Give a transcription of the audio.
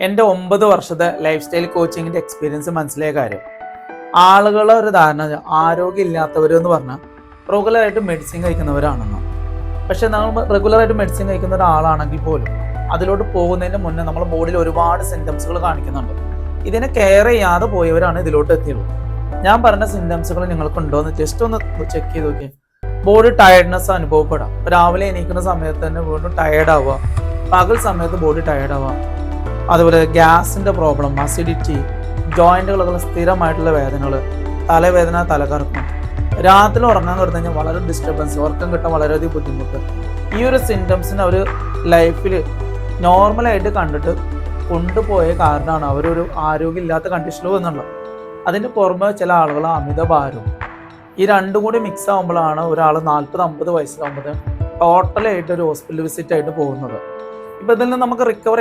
എൻ്റെ 9 വർഷത്തെ life style കോച്ചിങ്ങിൻ്റെ experience മനസ്സിലായ കാര്യം, ആളുകളെ ഒരു ധാരണ ആരോഗ്യമില്ലാത്തവരെന്ന് പറഞ്ഞാൽ റെഗുലറായിട്ട് മെഡിസിൻ കഴിക്കുന്നവരാണെന്ന്. പക്ഷെ നമ്മൾ റെഗുലറായിട്ട് മെഡിസിൻ കഴിക്കുന്ന ഒരാളാണെങ്കിൽ പോലും അതിലോട്ട് പോകുന്നതിന് മുന്നേ നമ്മുടെ ബോഡിയിൽ ഒരുപാട് സിംറ്റംസുകൾ കാണിക്കുന്നുണ്ട്. ഇതിനെ കെയർ ചെയ്യാതെ പോയവരാണ് ഇതിലോട്ട് എത്തിയുള്ളൂ. ഞാൻ പറഞ്ഞ സിംറ്റംസുകൾ നിങ്ങൾക്കുണ്ടോ എന്ന് ജസ്റ്റ് ഒന്ന് ചെക്ക് ചെയ്ത് നോക്കിയാൽ ബോഡി ടയർഡ്നെസ് അനുഭവപ്പെടാം. രാവിലെ എണീക്കുന്ന സമയത്ത് തന്നെ വീണ്ടും ടയർഡ് ആവുക, പകൽ സമയത്ത് ബോഡി ടയർഡ് ആവുക, അതുപോലെ ഗ്യാസിൻ്റെ പ്രോബ്ലം, അസിഡിറ്റി, ജോയിൻറ്റുകളൊക്കെ സ്ഥിരമായിട്ടുള്ള വേദനകൾ, തലവേദന, തലകറക്കം, രാത്രി ഉറങ്ങാൻ കിടന്നു കഴിഞ്ഞാൽ വളരെ ഡിസ്റ്റർബൻസ്, ഉറക്കം കിട്ടാൻ വളരെയധികം ബുദ്ധിമുട്ട്. ഈ ഒരു സിംറ്റംസിന് അവർ ലൈഫിൽ നോർമലായിട്ട് കണ്ടിട്ട് കൊണ്ടുപോയ കാരണമാണ് അവരൊരു ആരോഗ്യമില്ലാത്ത കണ്ടീഷനിൽ വന്നുള്ളത്. അതിൻ്റെ പുറമെ ചില ആളുകൾ അമിതഭാരം, ഈ രണ്ടും കൂടി മിക്സ് ആകുമ്പോഴാണ് ഒരാൾ 40-50 വയസ്സാകുമ്പോൾ ടോട്ടലായിട്ട് ഒരു ഹോസ്പിറ്റൽ വിസിറ്റ് ആയിട്ട് പോകുന്നത്. ഇപ്പം ഇതിൽ നിന്ന് നമുക്ക് റിക്കവർ